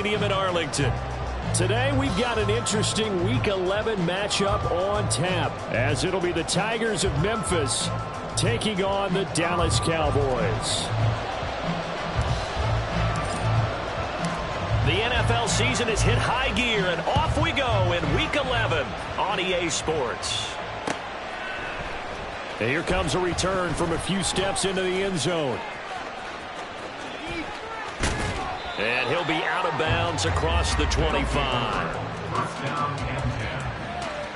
Stadium in Arlington. Today, we've got an interesting Week 11 matchup on tap, as it'll be the Tigers of Memphis taking on the Dallas Cowboys. The NFL season has hit high gear, and off we go in Week 11 on EA Sports. And here comes a return from a few steps into the end zone. And he'll be out of bounds across the 25. First down and 10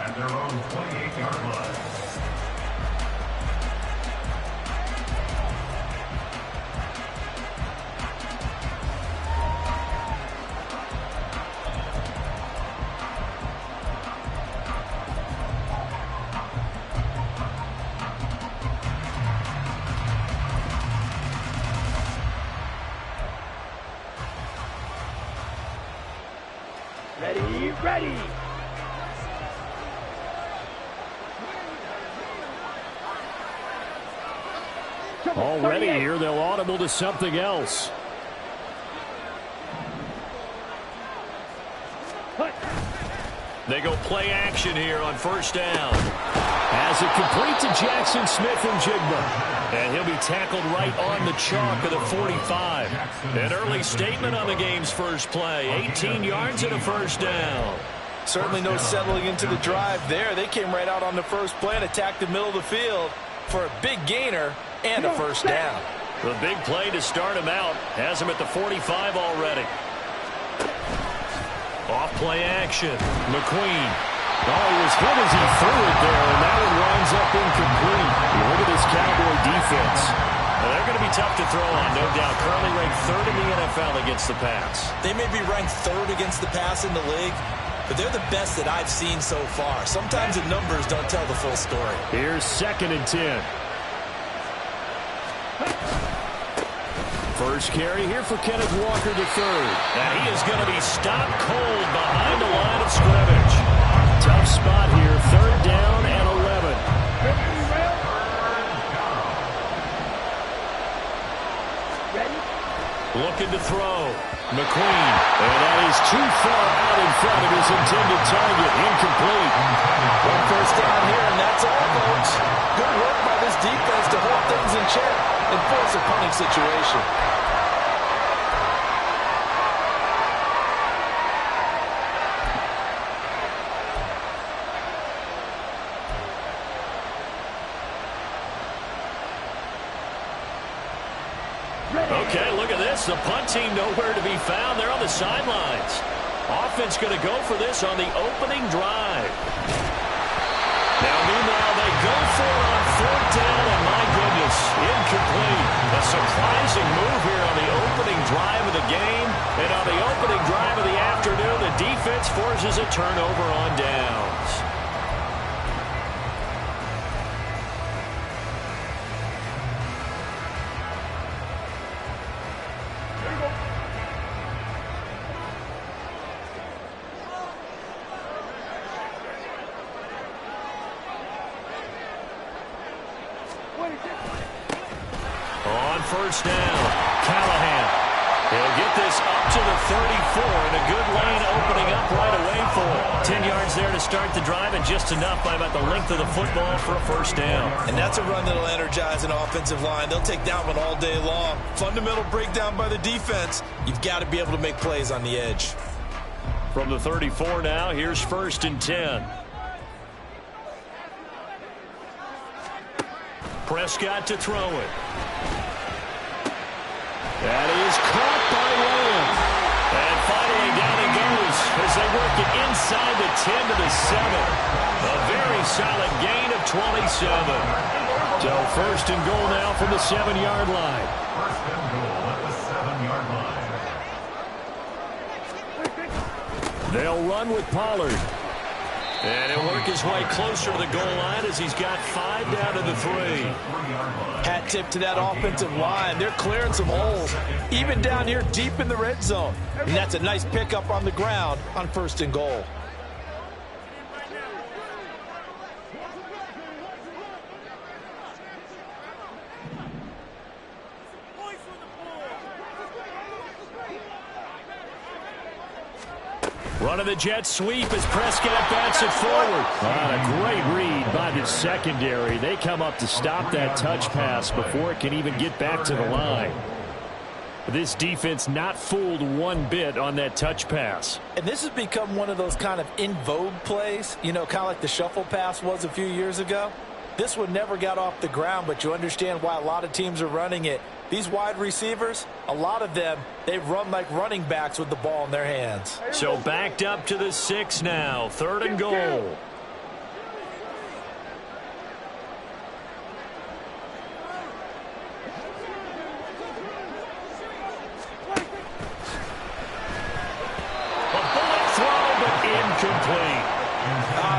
at their own 28-yard line. Ready. Already here, they'll audible to something else. They go play action here on first down. As it complete to Jackson Smith and Jigba. And he'll be tackled right on the chalk of the 45. An early statement on the game's first play. 18 yards and a first down. Certainly no settling into the drive there. They came right out on the first play and attacked the middle of the field for a big gainer and a first down. The big play to start him out has him at the 45 already. Off play action. McQueen. Oh, he was hit as he threw it there, and that one winds up incomplete. Look at this Cowboy defense. Well, they're going to be tough to throw on, no doubt. Currently ranked third in the NFL against the pass. They may be ranked third against the pass in the league, but they're the best that I've seen so far. Sometimes the numbers don't tell the full story. Here's 2nd and 10. First carry here for Kenneth Walker III. And he is going to be stopped cold behind the line of scrimmage. Tough spot here, 3rd down and 11. Looking to throw. McQueen. And that is too far out in front of his intended target. Incomplete. One first down here, and that's all, folks. Good work by this defense to hold things in check and force a punting situation. Okay, look at this. The punt team nowhere to be found. They're on the sidelines. Offense going to go for this on the opening drive. Now, meanwhile, they go for it on 4th down, and my goodness, incomplete. A surprising move here on the opening drive of the game. And on the opening drive of the afternoon, the defense forces a turnover on downs. On first down, Callahan. He'll get this up to the 34, and a good lane opening up right away for him. 10 yards there to start the drive, and just enough by about the length of the football for a first down. And that's a run that'll energize an offensive line. They'll take that one all day long. Fundamental breakdown by the defense. You've got to be able to make plays on the edge. From the 34 now, here's 1st and 10. Prescott to throw it. That is caught by Lamb. And finally down it goes as they work it inside the 10 to the 7. A very solid gain of 27. So 1st and goal now from the 7-yard line. First and goal at the 7-yard line. They'll run with Pollard. And he'll work his way closer to the goal line as he's got 5 down to the 3. Hat tip to that offensive line. They're clearing some holes, even down here deep in the red zone. And that's a nice pickup on the ground on 1st and goal. Running the jet sweep as Prescott bats it forward. A great read by the secondary. They come up to stop that touch pass before it can even get back to the line. This defense not fooled one bit on that touch pass. And this has become one of those kind of in vogue plays, you know, kind of like the shuffle pass was a few years ago. This one never got off the ground, but you understand why a lot of teams are running it. These wide receivers, a lot of them, they run like running backs with the ball in their hands. So backed up to the 6 now. 3rd and goal. Incomplete.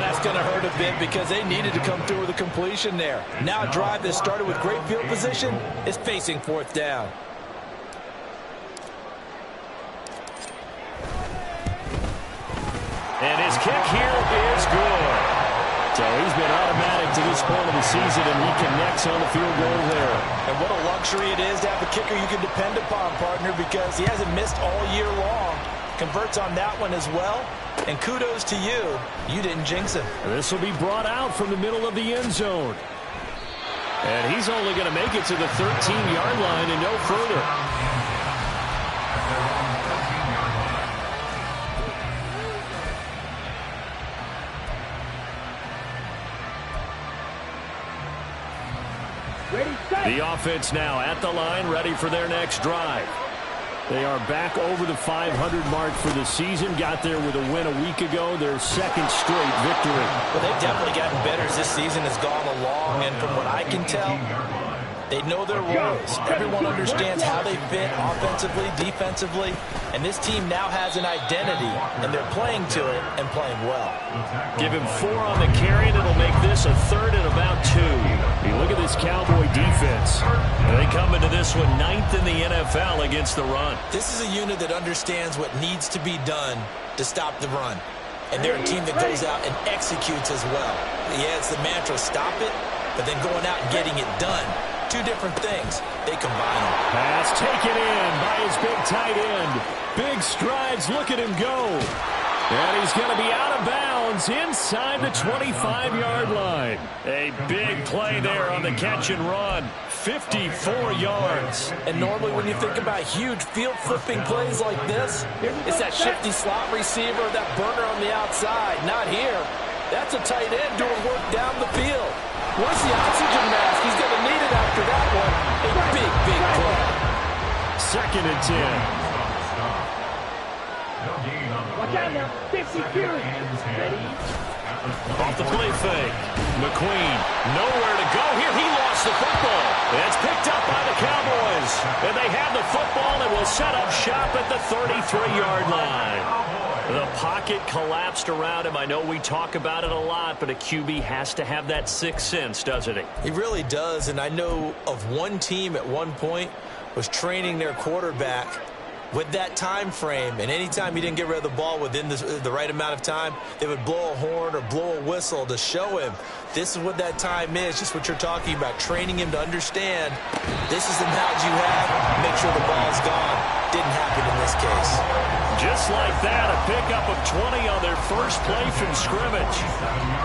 That's going to hurt a bit because they needed to come through with a completion there. Now a drive that started with great field position is facing 4th down. And his kick here is good. So he's been automatic to this point of the season, and he connects on the field goal there. And what a luxury it is to have a kicker you can depend upon, partner, because he hasn't missed all year long. Converts on that one as well. And kudos to you. You didn't jinx him. This will be brought out from the middle of the end zone. And he's only going to make it to the 13-yard line and no further. The offense now at the line, ready for their next drive. They are back over the 500 mark for the season. Got there with a win a week ago. Their 2nd straight victory. Well, they've definitely gotten better as this season has gone along. And from what I can tell, they know their roles. Everyone understands how they fit offensively, defensively. And this team now has an identity, and they're playing to it and playing well. Give him 4 on the carry, and it'll make this a 3rd and about 2. You look at this Cowboy defense. They come into this one 9th in the NFL against the run. This is a unit that understands what needs to be done to stop the run. And they're a team that goes out and executes as well. Yeah, it's the mantra, stop it, but then going out and getting it done. 2 different things. They combine them. Pass taken in by his big tight end. Big strides. Look at him go. And he's going to be out of bounds inside the 25-yard line. A big play there on the catch and run. 54 yards. And normally when you think about huge field-flipping plays like this, it's that shifty slot receiver, that burner on the outside. Not here. That's a tight end doing work down the field. Where's the oxygen mask? He's going to need it after that one. A big, big play. 2nd and 10. Watch out now. 50 carries. Ready? Off the play fake. McQueen, nowhere to go here. He lost the football. It's picked up by the Cowboys. And they have the football and will set up shop at the 33-yard line. The pocket collapsed around him. I know we talk about it a lot, but a QB has to have that 6th sense, doesn't he? He really does, and I know of one team at one point was training their quarterback with that time frame, and anytime he didn't get rid of the ball within the right amount of time, they would blow a horn or blow a whistle to show him this is what that time is, just what you're talking about, training him to understand this is the knowledge you have, make sure the ball's gone. Didn't happen in this case. Just like that, a pickup of 20 on their first play from scrimmage.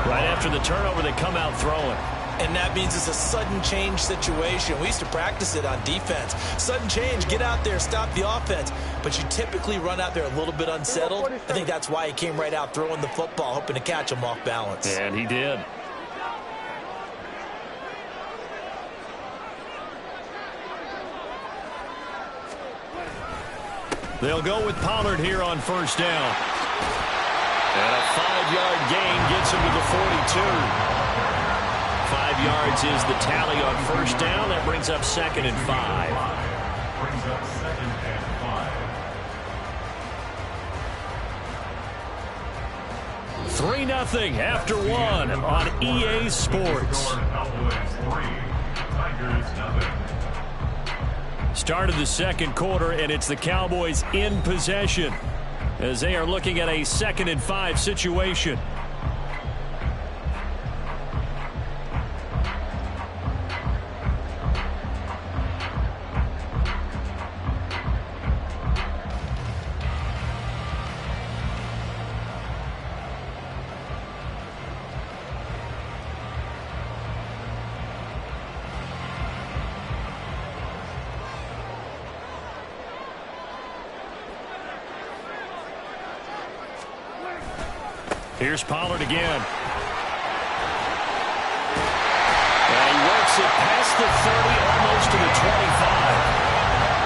Right after the turnover, they come out throwing. And that means it's a sudden change situation. We used to practice it on defense. Sudden change, get out there, stop the offense. But you typically run out there a little bit unsettled. I think that's why he came right out throwing the football, hoping to catch him off balance. And he did. They'll go with Pollard here on 1st down. And a 5-yard gain gets him to the 42. 5 yards is the tally on 1st down. That brings up 2nd and 5. Brings up 2nd and 5. 3-0 after 1 on EA Sports. Start of the 2nd quarter, and it's the Cowboys in possession as they are looking at a 2nd and 5 situation. Here's Pollard again. And he works it past the 30, almost to the 25.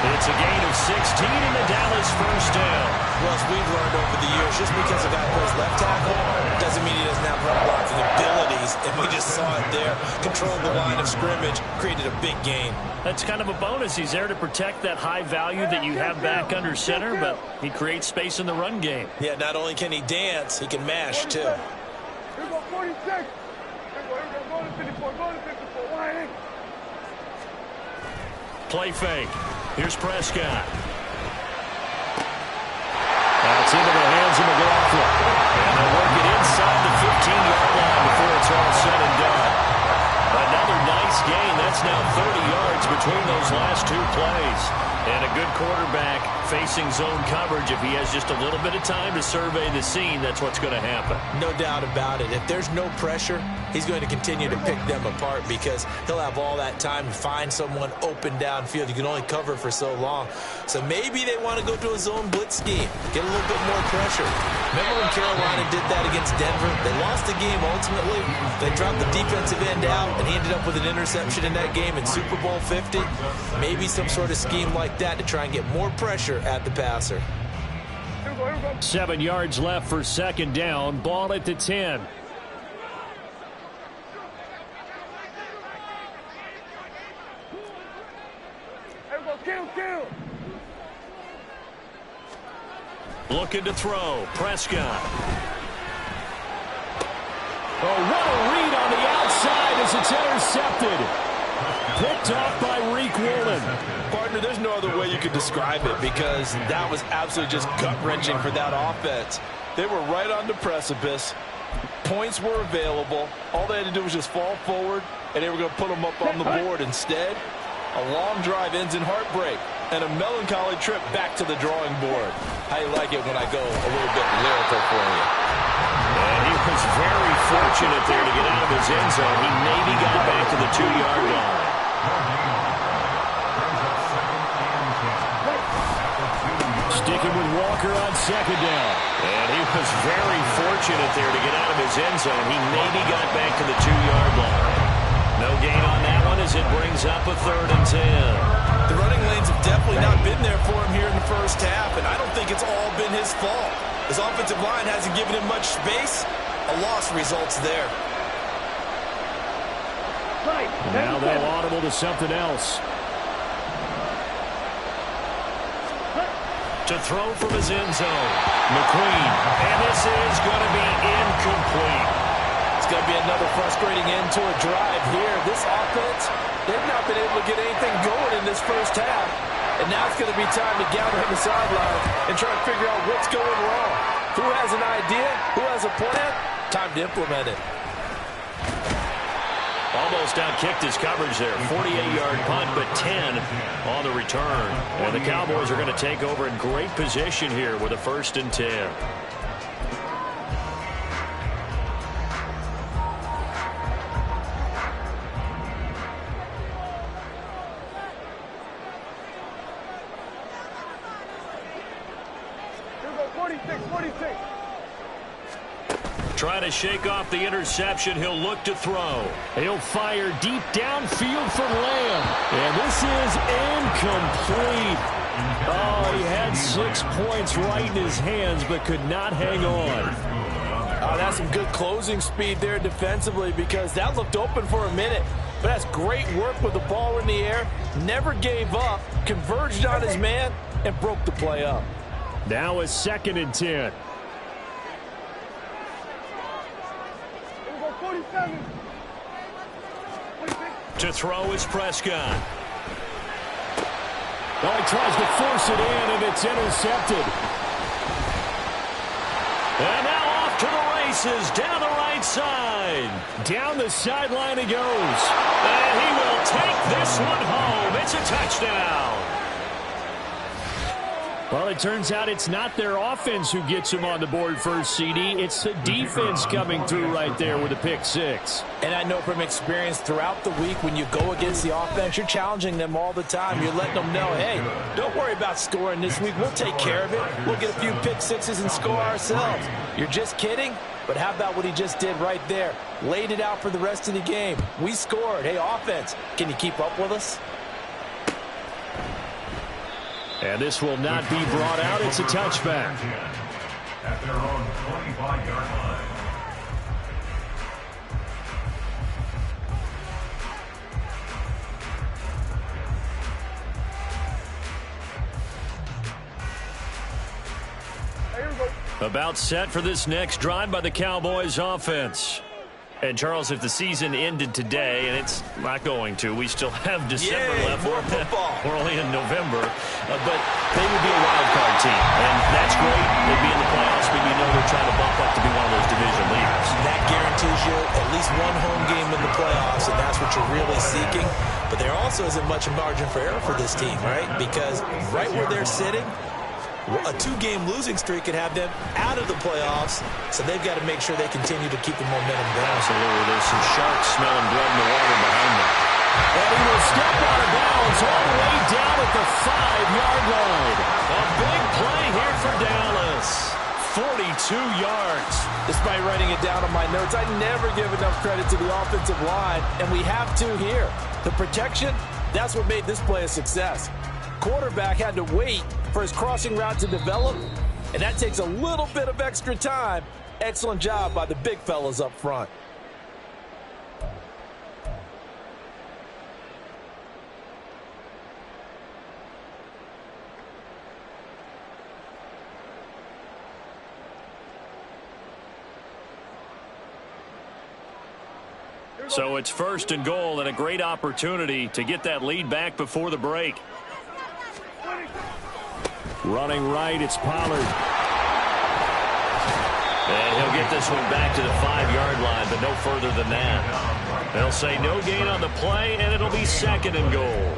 It's a gain of 16 in the Dallas first down. Well, as we've learned over the years, just because a guy plays left tackle doesn't mean he doesn't have run blocking abilities. And we just saw it there. Controlled the line of scrimmage, created a big gain. That's kind of a bonus. He's there to protect that high value that you have back under center, but he creates space in the run game. Yeah, not only can he dance, he can mash, too. Here go 46. Here go to 54. Go to 54. Wide. Play fake. Here's Prescott. That's into the hands of McLaughlin. And they'll work it inside the 15-yard line before it's all said and done. Another nice gain. That's now 30 yards between those last two plays. And a good quarterback facing zone coverage. If he has just a little bit of time to survey the scene, that's what's going to happen. No doubt about it. If there's no pressure, he's going to continue to pick them apart because he'll have all that time to find someone open downfield. You can only cover for so long. So maybe they want to go to a zone blitz scheme, get a little bit more pressure. Remember when Carolina did that against Denver? They lost the game ultimately. They dropped the defensive end out, and he ended up with an interception in that game in Super Bowl 50. Maybe some sort of scheme like that to try and get more pressure at the passer. 7 yards left for second down. Ball at the 10. Looking to throw. Prescott. Oh, what a read on the outside as it's intercepted. Picked off by Reek Woolen. Partner, there's no other way you could describe it because that was absolutely just gut-wrenching for that offense. They were right on the precipice. Points were available. All they had to do was just fall forward, and they were going to put them up on the board. Instead, a long drive ends in heartbreak and a melancholy trip back to the drawing board. I like it when I go a little bit lyrical for you. And he was very fortunate there to get out of his end zone. He maybe got back to the 2-yard line. Sticking with Walker on second down. And he was very fortunate there to get out of his end zone. He maybe got back to the 2-yard line. No gain on that one as it brings up a 3rd and 10. The running lanes have definitely not been there for him here in the first half, and I don't think it's all been his fault. His offensive line hasn't given him much space. A loss results there. Now they'll audible to something else. To throw from his end zone. McQueen. And this is going to be incomplete. It's going to be another frustrating end to a drive here. This offense, they've not been able to get anything going in this first half. And now it's going to be time to gather on the sideline and try to figure out what's going wrong. Who has an idea? Who has a plan? Time to implement it. Almost outkicked his coverage there. 48-yard punt, but 10 on the return. And the Cowboys are going to take over in great position here with a 1st and 10. Trying to shake off the interception. He'll look to throw. He'll fire deep downfield for Lamb. And this is incomplete. Oh, he had 6 points right in his hands, but could not hang on. Oh, that's some good closing speed there defensively because that looked open for a minute. But that's great work with the ball in the air. Never gave up. Converged on his man and broke the play up. Now a 2nd and 10. To throw is Prescott. Oh, he tries to force it in, and it's intercepted. And now off to the races, down the right side. Down the sideline he goes. And he will take this one home. It's a touchdown. Well, it turns out it's not their offense who gets them on the board first, CD. It's the defense coming through right there with a pick six. And I know from experience throughout the week when you go against the offense, you're challenging them all the time. You're letting them know, hey, don't worry about scoring this week. We'll take care of it. We'll get a few pick sixes and score ourselves. You're just kidding? But how about what he just did right there? Laid it out for the rest of the game. We scored. Hey, offense, can you keep up with us? And this will not be brought out. It's a touchback. At their own 25-yard line. About set for this next drive by the Cowboys offense. And, Charles, if the season ended today, and it's not going to, we still have December left. More football. We're only in November. But they would be a wild card team. And that's great. They'd be in the playoffs, but you know they're trying to bump up to be one of those division leaders. That guarantees you at least one home game in the playoffs, and that's what you're really seeking. But there also isn't much margin for error for this team, right? Because right where they're sitting, a two-game losing streak could have them out of the playoffs, so they've got to make sure they continue to keep the momentum going. Absolutely. There's some sharks smelling blood in the water behind them. And he will step out of bounds all the way down at the 5-yard line. A big play here for Dallas. 42 yards. Despite writing it down on my notes, I never give enough credit to the offensive line, and we have to here. The protection, that's what made this play a success. Quarterback had to wait for his crossing route to develop, and that takes a little bit of extra time. Excellent job by the big fellas up front. So it's first and goal and a great opportunity to get that lead back before the break. Running right, it's Pollard. And he'll get this one back to the 5-yard line, but no further than that. They'll say no gain on the play, and it'll be second and goal.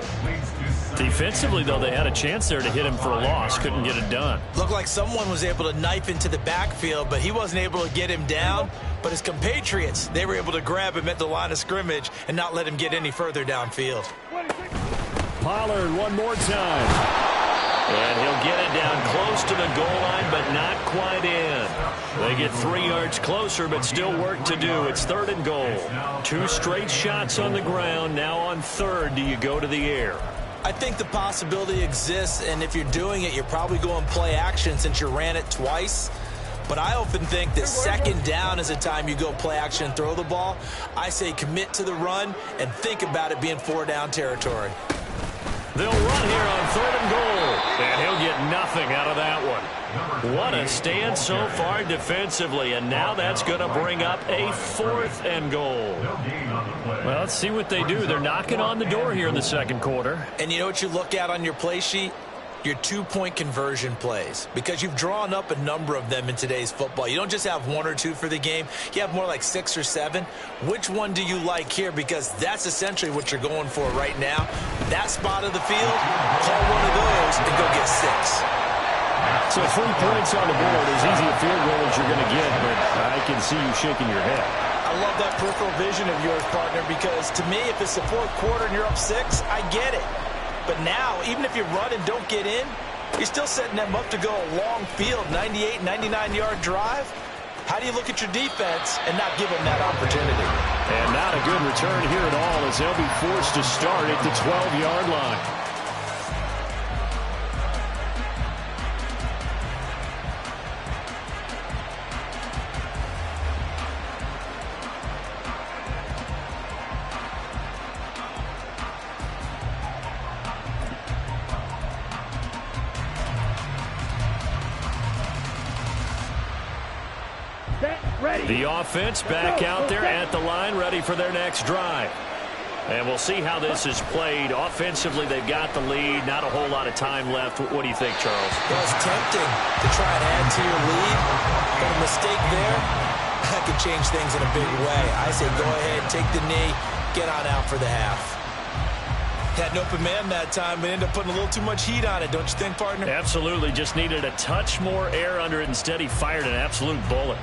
Defensively, though, they had a chance there to hit him for a loss. Couldn't get it done. Looked like someone was able to knife into the backfield, but he wasn't able to get him down. But his compatriots, they were able to grab him at the line of scrimmage and not let him get any further downfield. Pollard one more time. And he'll get it down close to the goal line, but not quite in. They get 3 yards closer, but still work to do. It's third and goal. 2 straight shots on the ground. Now on third, do you go to the air? I think the possibility exists, and if you're doing it, you're probably going play action since you ran it twice. But I often think that second down is a time you go play action and throw the ball. I say commit to the run and think about it being 4-down territory. They'll run here on third and goal, and he'll get nothing out of that one. What a stand so far defensively, and now that's going to bring up a 4th and goal. Well, let's see what they do. They're knocking on the door here in the second quarter. And you know what you look at on your play sheet? Your 2-point conversion plays, because you've drawn up a number of them in today's football. You don't just have 1 or 2 for the game. You have more like 6 or 7. Which one do you like here? Because that's essentially what you're going for right now. That spot of the field, call one of those and go get 6. So 3 points on the board, as easy a field goal as you're going to get, but I can see you shaking your head. I love that peripheral vision of yours, partner, because to me, if it's the 4th quarter and you're up 6, I get it. But now, even if you run and don't get in, you're still setting them up to go a long field, 98, 99-yard drive. How do you look at your defense and not give them that opportunity? And not a good return here at all, as they'll be forced to start at the 12-yard line. The offense back out there at the line, ready for their next drive. And we'll see how this is played. Offensively, they've got the lead. Not a whole lot of time left. What do you think, Charles? Well, it's tempting to try and add to your lead, but a mistake there, that could change things in a big way. I say go ahead, take the knee, get on out for the half. Had an open man that time, but ended up putting a little too much heat on it, don't you think, partner? Absolutely. Just needed a touch more air under it. Instead, he fired an absolute bullet.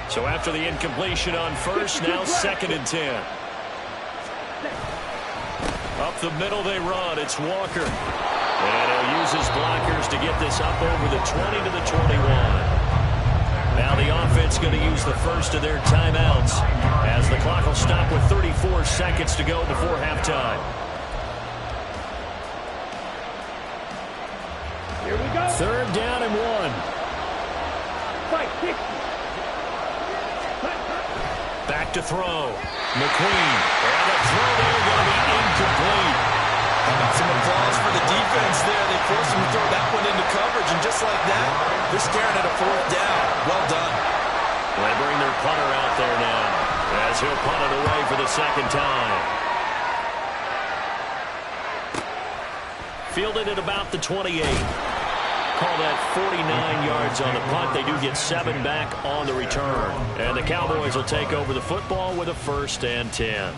So after the incompletion on first, now 2nd and 10. Up the middle they run. It's Walker. And he'll use his blockers to get this up over the 20 to the 21. Now the offense going to use the first of their timeouts as the clock will stop with 34 seconds to go before halftime. Here we go. 3rd down and 1. Fight, kick. Back to throw. McQueen. And the throw there going to be incomplete. How about some applause for the defense there? They forced him to throw that one into coverage, and just like that, they're staring at a 4th down. Well done. They bring their punter out there now as he'll punt it away for the 2nd time. Fielded at about the 28. Call that 49 yards on the punt. They do get 7 back on the return. And the Cowboys will take over the football with a 1st and 10.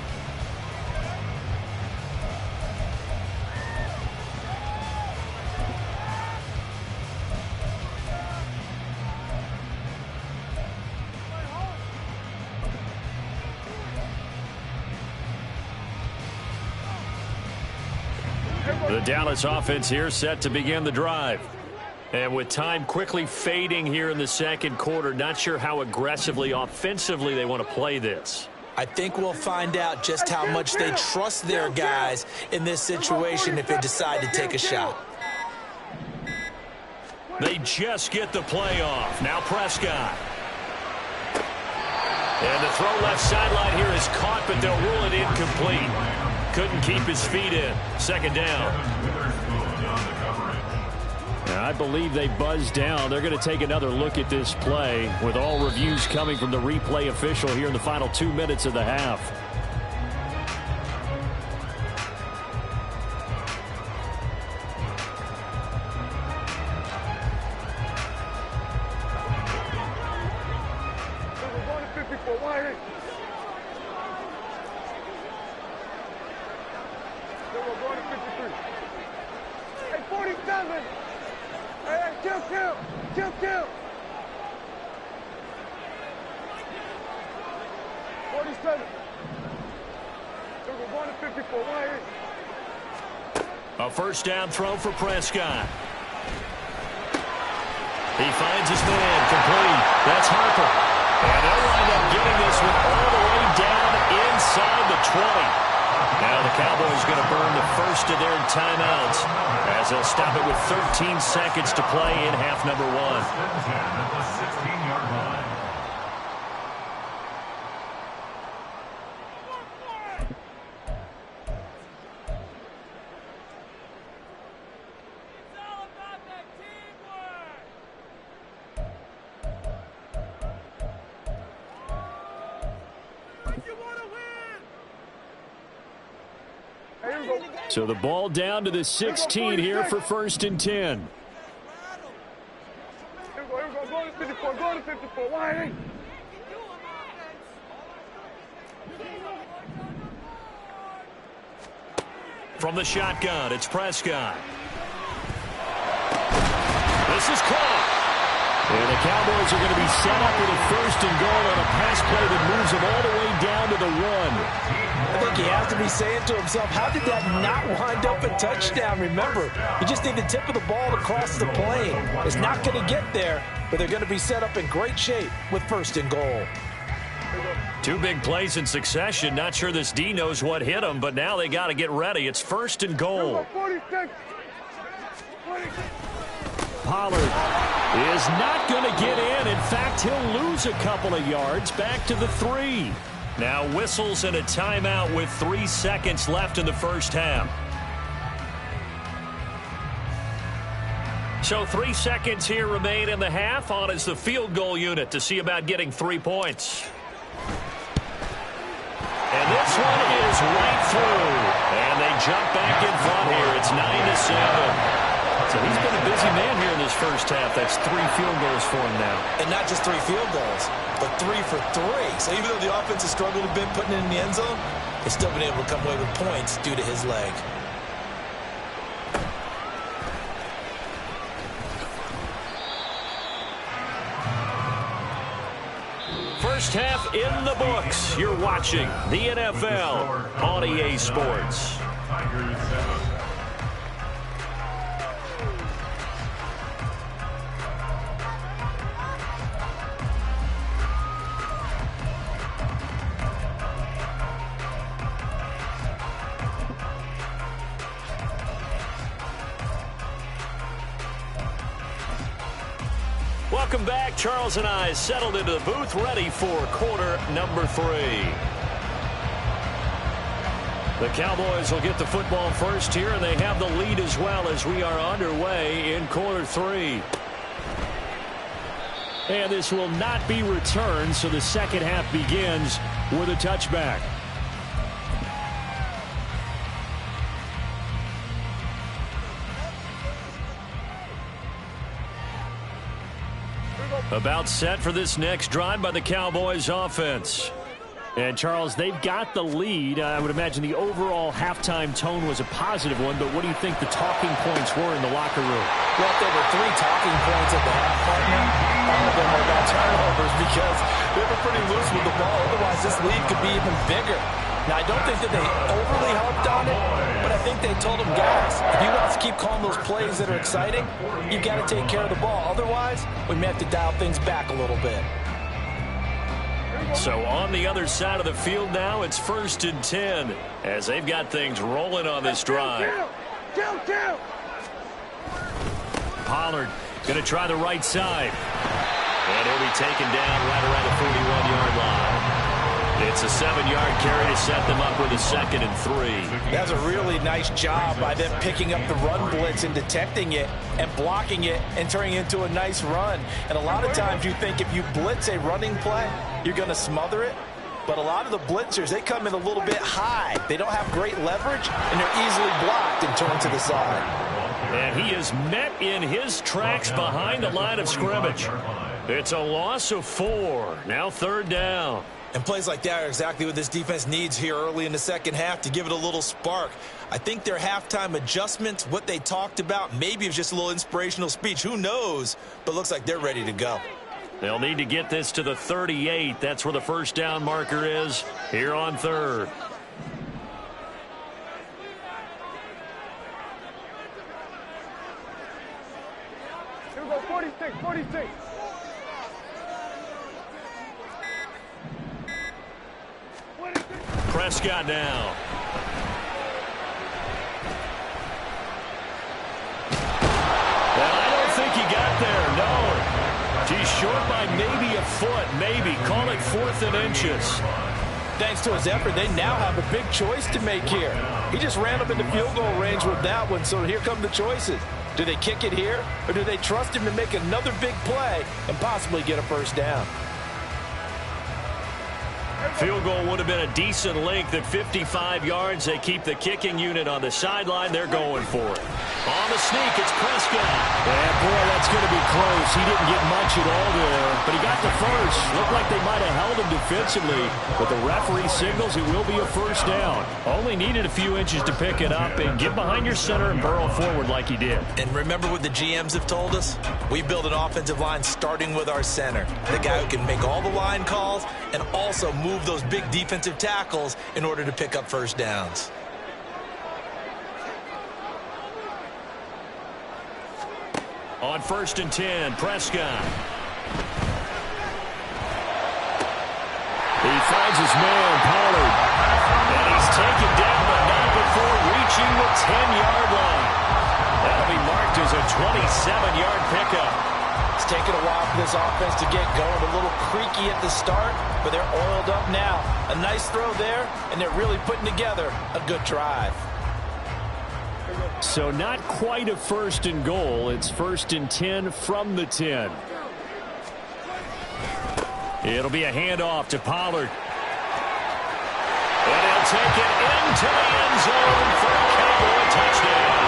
The Dallas offense here set to begin the drive. And with time quickly fading here in the 2nd quarter, not sure how aggressively, offensively they want to play this. I think we'll find out just how much they trust their guys in this situation if they decide to take a shot. They just get the play off. Now Prescott. And the throw left sideline here is caught, but they'll rule it incomplete. Couldn't keep his feet in. 2nd down. I believe they buzzed down. They're going to take another look at this play with all reviews coming from the replay official here in the final 2 minutes of the half. Hey, 47. Hey, kill. 47. We're going to 54. A 1st down throw for Prescott. He finds his man, complete. That's Harper. And they'll wind up getting this one all the way down inside the 20. Now the Cowboys going to burn the first of their timeouts as they'll stop it with 13 seconds to play in half number 1. At the 16-yard line. So the ball down to the 16 here for 1st and 10. Go to 54. Go to 54. Why? From the shotgun, it's Prescott. This is caught. And the Cowboys are going to be set up with a 1st and goal on a pass play that moves them all the way down to the 1. I think he has to be saying to himself, how did that not wind up a touchdown? Remember, you just need the tip of the ball to cross the plane. It's not going to get there, but they're going to be set up in great shape with 1st and goal. 2 big plays in succession. Not sure this D knows what hit him, but now they got to get ready. It's 1st and goal. 46. Pollard is not going to get in. In fact, he'll lose a couple of yards back to the 3. Now whistles and a timeout with 3 seconds left in the 1st half. So 3 seconds here remain in the half. On is the field goal unit to see about getting 3 points. And this one is right through. And they jump back in front here. It's 9-7. So he's been a busy man here in this 1st half. That's 3 field goals for him now. And not just 3 field goals, but 3 for 3. So even though the offense has struggled a bit putting it in the end zone, They've still been able to come away with points due to his leg. First half in the books. You're watching the NFL on EA Sports. Tigers 7. Welcome back. Charles and I settled into the booth, ready for quarter number 3. The Cowboys will get the football first here, and they have the lead as well as we are underway in quarter 3. And this will not be returned, so the second half begins with a touchback. About set for this next drive by the Cowboys offense. And, Charles, they've got the lead. I would imagine the overall halftime tone was a positive one, but what do you think the talking points were in the locker room? Well, there were 3 talking points at the half, partner. All of them were about turnovers because they were pretty loose with the ball. Otherwise, this lead could be even bigger. Now, I don't think that they overly harped on it, but I think they told them, guys, if you want to keep calling those plays that are exciting, you've got to take care of the ball. Otherwise, we may have to dial things back a little bit. So on the other side of the field now, it's 1st and 10 as they've got things rolling on this drive. Pollard going to try the right side. And he'll be taken down right around the 41-yard line. It's a 7-yard carry to set them up with a 2nd and 3. That's a really nice job by them picking up the run blitz and detecting it and blocking it and turning it into a nice run. And a lot of times you think if you blitz a running play, you're going to smother it. But a lot of the blitzers, they come in a little bit high. They don't have great leverage, and they're easily blocked and turned to the side. And he is met in his tracks behind the line of scrimmage. It's a loss of 4. Now 3rd down. And plays like that are exactly what this defense needs here early in the second half to give it a little spark. I think their halftime adjustments, what they talked about, maybe it was just a little inspirational speech. Who knows? But looks like they're ready to go. They'll need to get this to the 38. That's where the first down marker is here on 3rd. Here we go, 46, 46. Prescott now. And I don't think he got there, no. He's short by maybe a foot, maybe. Call it 4th and inches. Thanks to his effort, they now have a big choice to make here. He just ran up into field goal range with that one, so here come the choices. Do they kick it here, or do they trust him to make another big play and possibly get a first down? Field goal would have been a decent length at 55 yards. They keep the kicking unit on the sideline. They're going for it. On the sneak, it's Prescott. And, boy, that's going to be close. He didn't get much at all there, but he got the first. Looked like they might have held him defensively, but the referee signals it will be a first down. Only needed a few inches to pick it up and get behind your center and burrow forward like he did. And remember what the GMs have told us? We build an offensive line starting with our center, the guy who can make all the line calls and also move those big defensive tackles in order to pick up first downs. On 1st and 10, Prescott. He finds his man, Pollard. And he's taken down, but not before reaching the 10-yard line. That'll be marked as a 27-yard pickup. It's taken a while for this offense to get going. A little creaky at the start, but they're oiled up now. A nice throw there, and they're really putting together a good drive. So not quite a 1st and goal. It's 1st and 10 from the 10. It'll be a handoff to Pollard. And he'll take it into the end zone for a Cowboy touchdown.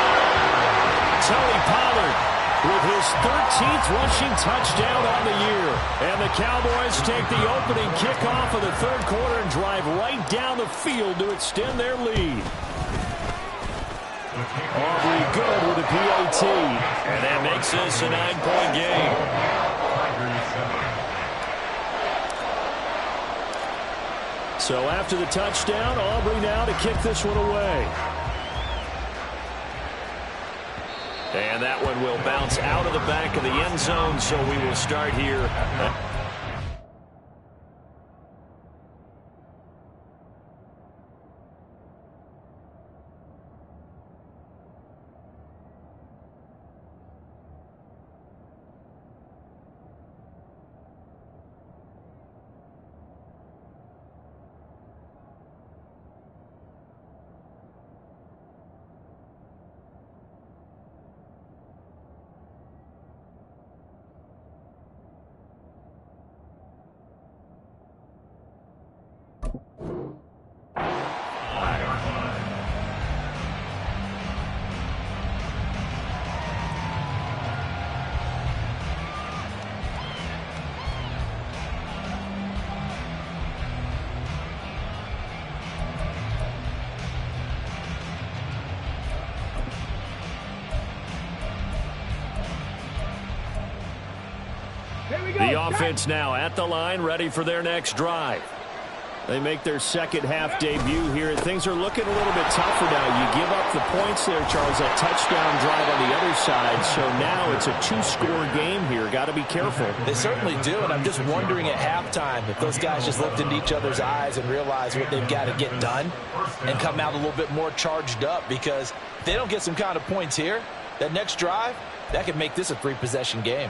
Tony Pollard with his 13th rushing touchdown on the year. And the Cowboys take the opening kickoff of the third quarter and drive right down the field to extend their lead. Aubrey good with a PAT. And that makes this a 9-point game. So after the touchdown, Aubrey now to kick this one away. And that one will bounce out of the back of the end zone, so we will start here. The offense now at the line, ready for their next drive. They make their second half debut here. Things are looking a little bit tougher now. You give up the points there, Charles, that touchdown drive on the other side. So now it's a two-score game here. Got to be careful. They certainly do, and I'm just wondering at halftime if those guys just looked into each other's eyes and realized what they've got to get done and come out a little bit more charged up, because if they don't get some kind of points here, that next drive, that could make this a three-possession game.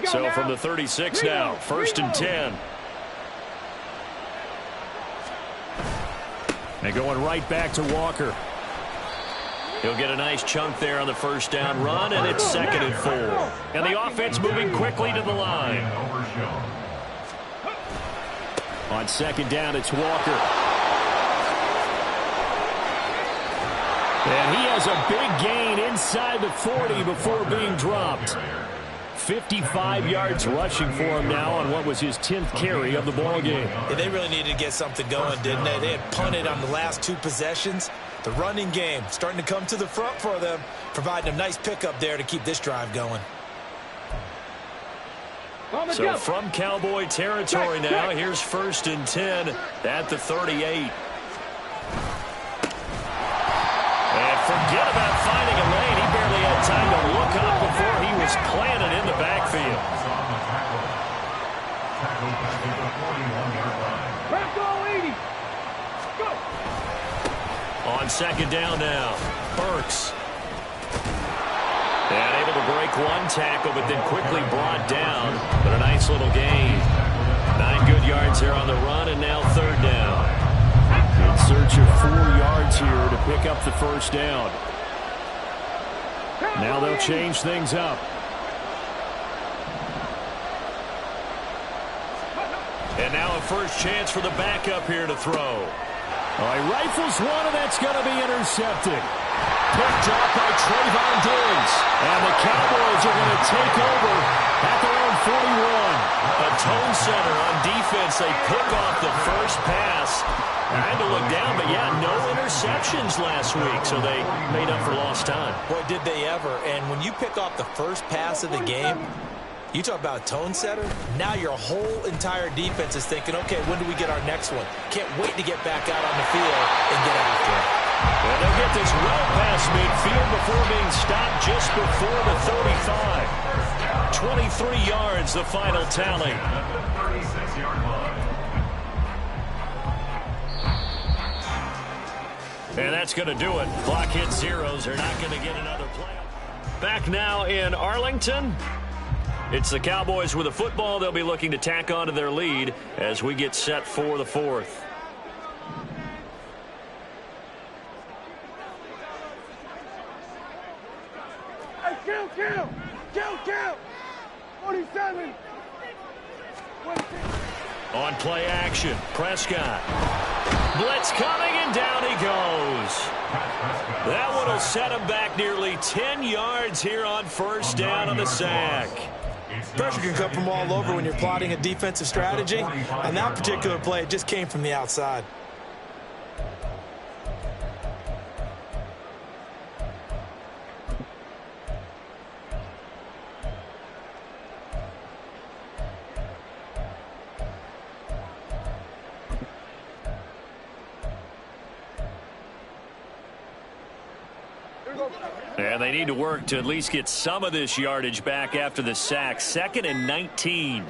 So now, from the 36 now, first and 10. And going right back to Walker. He'll get a nice chunk there on the first down run, and it's second and 4. And the offense moving quickly to the line. On second down, it's Walker. And he has a big gain inside the 40 before being dropped. 55 yards rushing for him now on what was his 10th carry of the ball game. Yeah, they really needed to get something going, didn't they? They had punted on the last two possessions. The running game starting to come to the front for them, providing a nice pickup there to keep this drive going. So from Cowboy territory now, here's first and 10 at the 38. And forget about finding a lane. He barely had time to look up before he was planted in the backfield. On second down now, Burks. And able to break one tackle, but then quickly brought down. But a nice little gain. 9 good yards there on the run, and now third down. In search of 4 yards here to pick up the first down. Now they'll change things up. And now a first chance for the backup here to throw. All right, rifles one, and that's going to be intercepted. Picked up by Trayvon Diggs. And the Cowboys are going to take over at their own 41. A tone setter on defense. They pick off the first pass. I had to look down, but yeah, no interceptions last week, so they made up for lost time. Boy, did they ever. And when you pick off the first pass of the game, you talk about a tone setter. Now your whole entire defense is thinking, okay, when do we get our next one? Can't wait to get back out on the field and get after it. Well, they'll get this well past midfield before being stopped just before the 35. 23 yards, the final tally. And that's going to do it. Clock hits zeros. They're not going to get another play. Back now in Arlington. It's the Cowboys with a football. They'll be looking to tack on to their lead as we get set for the fourth. Hey, count! 47! On play action, Prescott. Blitz coming, and down he goes. That one will set him back nearly 10 yards here on first down on the sack. Pressure can come from all over when you're plotting a defensive strategy. On that particular play, it just came from the outside. And they need to work to at least get some of this yardage back after the sack. 2nd and 19.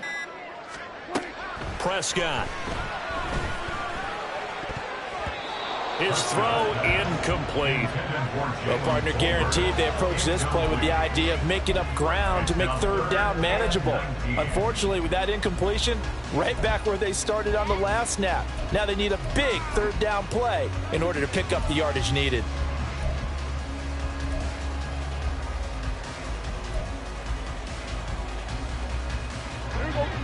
Prescott. His throw incomplete. Well, partner, guaranteed they approach this play with the idea of making up ground to make 3rd down manageable. Unfortunately, with that incompletion, right back where they started on the last snap. Now they need a big 3rd down play in order to pick up the yardage needed.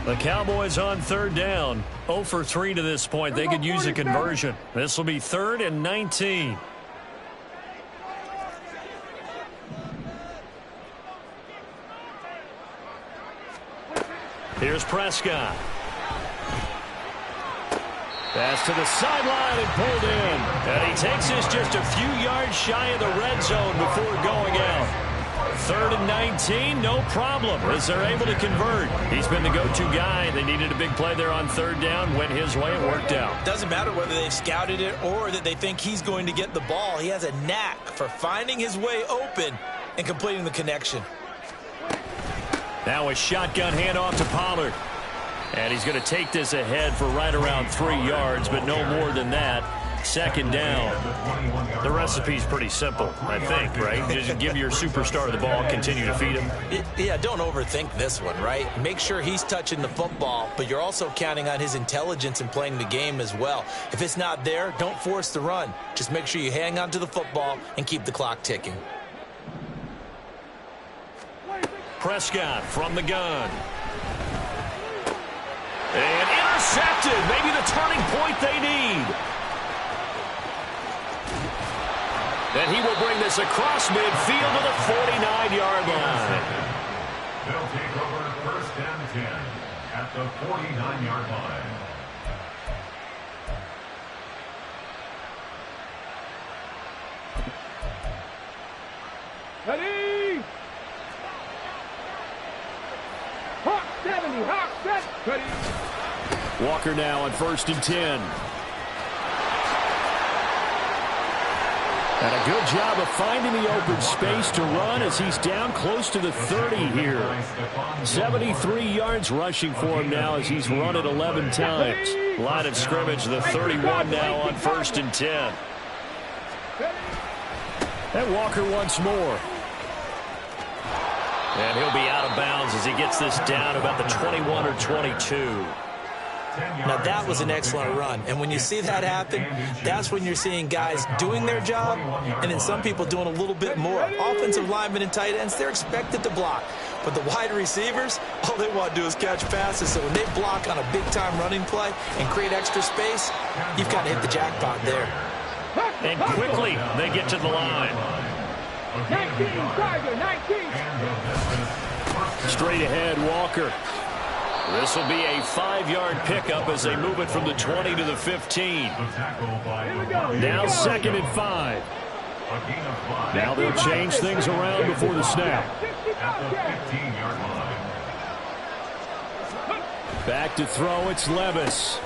The Cowboys on 3rd down. 0 for 3 to this point. They could use a conversion. This will be 3rd and 19. Here's Prescott. Pass to the sideline and pulled in. And he takes this just a few yards shy of the red zone before going out. 3rd and 19, no problem, as they're able to convert. He's been the go-to guy. They needed a big play there on 3rd down. Went his way and worked out. Doesn't matter whether they've scouted it or that they think he's going to get the ball. He has a knack for finding his way open and completing the connection. Now a shotgun handoff to Pollard. And he's going to take this ahead for right around 3 yards, but no more than that. 2nd down. The recipe's pretty simple, I think, right? Just give your superstar the ball, continue to feed him. Yeah, don't overthink this one, right? Make sure he's touching the football, but you're also counting on his intelligence in playing the game as well. If it's not there, don't force the run. Just make sure you hang on to the football and keep the clock ticking. Prescott from the gun. And intercepted. Maybe the turning point they need. And he will bring this across midfield to the 49-yard line. They'll take over 1st and 10 at the 49-yard line. Ready! Hawk 70, Hawk set, ready. Walker now on 1st and 10. And a good job of finding the open space to run as he's down close to the 30 here. 73 yards rushing for him now as he's run it 11 times. Line of scrimmage, the 31 now on 1st and 10. And Walker once more. And he'll be out of bounds as he gets this down about the 21 or 22. Now, that was an excellent run. And when you see that happen, that's when you're seeing guys doing their job and then some people doing a little bit more. Offensive linemen and tight ends, they're expected to block. But the wide receivers, all they want to do is catch passes. So when they block on a big-time running play and create extra space, you've got to hit the jackpot there. And quickly, they get to the line. 19, Tiger, 19. Straight ahead, Walker. This will be a 5-yard pickup as they move it from the 20 to the 15. Now 2nd and 5. Now they'll change things around before the snap. Back to throw, it's Levis.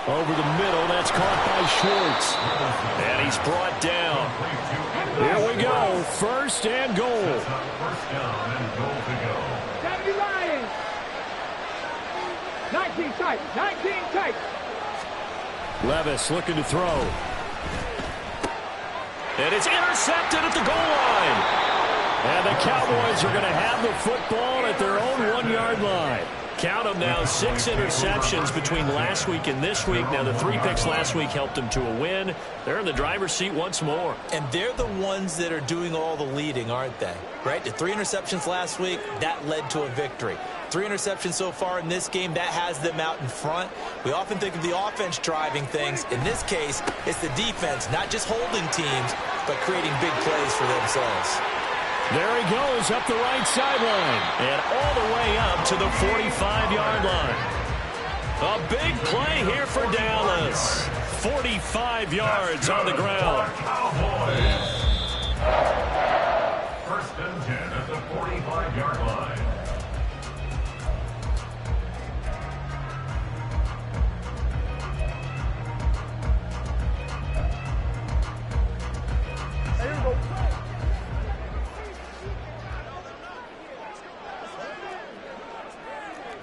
Over the middle, that's caught by Schwartz. And he's brought down. Here we go, 1st and goal. 70 Lions. 19 tight, 19 tight. Levis looking to throw. And it's intercepted at the goal line. And the Cowboys are going to have the football at their own 1-yard line. Count them now, 6 interceptions between last week and this week. Now, the 3 picks last week helped them to a win. They're in the driver's seat once more. And they're the ones that are doing all the leading, aren't they? Right? The 3 interceptions last week, that led to a victory. 3 interceptions so far in this game, that has them out in front. We often think of the offense driving things. In this case, it's the defense, not just holding teams, but creating big plays for themselves. There he goes up the right sideline and all the way up to the 45-yard line. A big play here for Dallas. 45 yards on the ground. First and 10 at the 45-yard line. Here we go.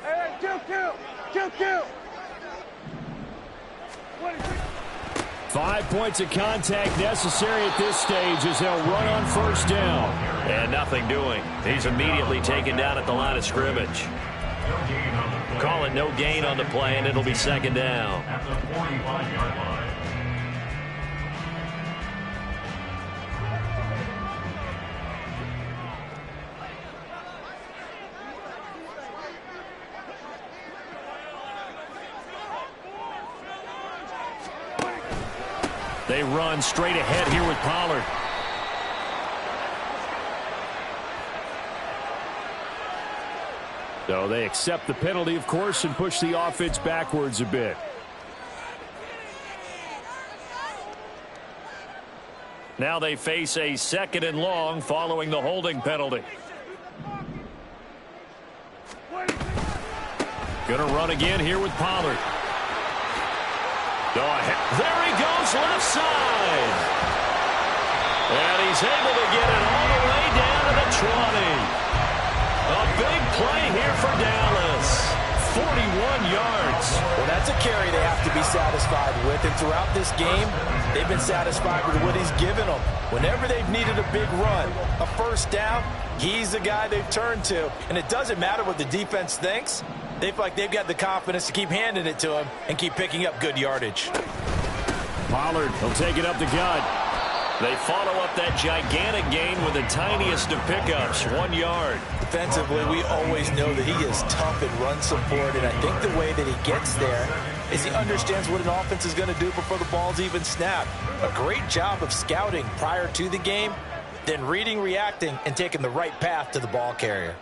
Hey, kill. 26. 5 points of contact necessary at this stage as they'll run on first down. And nothing doing. He's immediately taken down at the line of scrimmage. Call it no gain on the play, and it'll be second down. At the 45-yard line. They run straight ahead here with Pollard. So they accept the penalty, of course, and push the offense backwards a bit. Now they face a 2nd and long following the holding penalty. Gonna run again here with Pollard. There he goes left side. And he's able to get it all the way down to the 20. A big play here for Dallas. 41 yards. Well, that's a carry they have to be satisfied with. And throughout this game, they've been satisfied with what he's given them. Whenever they've needed a big run, a first down, he's the guy they've turned to. And it doesn't matter what the defense thinks. They feel like they've got the confidence to keep handing it to him and keep picking up good yardage. Pollard will take it up the gut. They follow up that gigantic gain with the tiniest of pickups, 1 yard. Defensively, we always know that he is tough in run support, and I think the way that he gets there is he understands what an offense is going to do before the ball's even snapped. A great job of scouting prior to the game, then reading, reacting, and taking the right path to the ball carrier.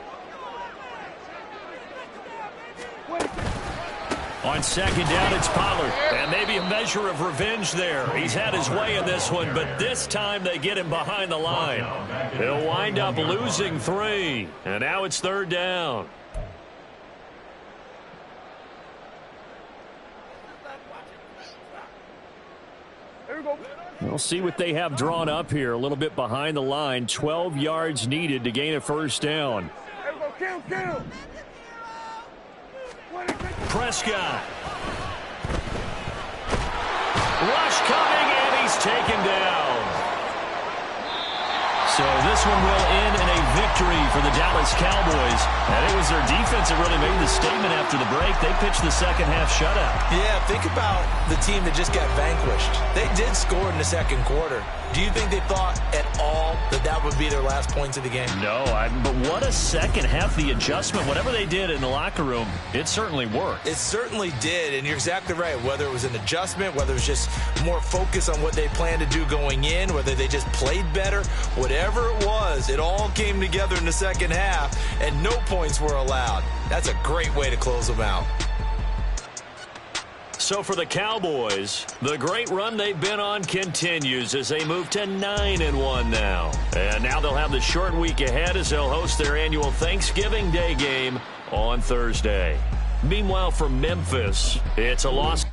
On second down, it's Pollard. And maybe a measure of revenge there. He's had his way in this one, but this time they get him behind the line. He'll wind up losing 3. And now it's 3rd down. Here we go. We'll see what they have drawn up here. A little bit behind the line. 12 yards needed to gain a first down. Here we go. Kill. Prescott. Rush coming, and he's taken down. So this one will end in a victory for the Dallas Cowboys. And it was their defense that really made the statement after the break. They pitched the second half shutout. Yeah, think about the team that just got vanquished. They did score in the second quarter. Do you think they thought at all that that would be their last points of the game? No, but what a second half, the adjustment. Whatever they did in the locker room, it certainly worked. It certainly did, and you're exactly right. Whether it was an adjustment, whether it was just more focus on what they planned to do going in, whether they just played better, whatever it was, it all came together in the second half, and no points were allowed. That's a great way to close them out. So for the Cowboys, the great run they've been on continues as they move to 9-1 now. And now they'll have the short week ahead as they'll host their annual Thanksgiving Day game on Thursday. Meanwhile, for Memphis, it's a loss.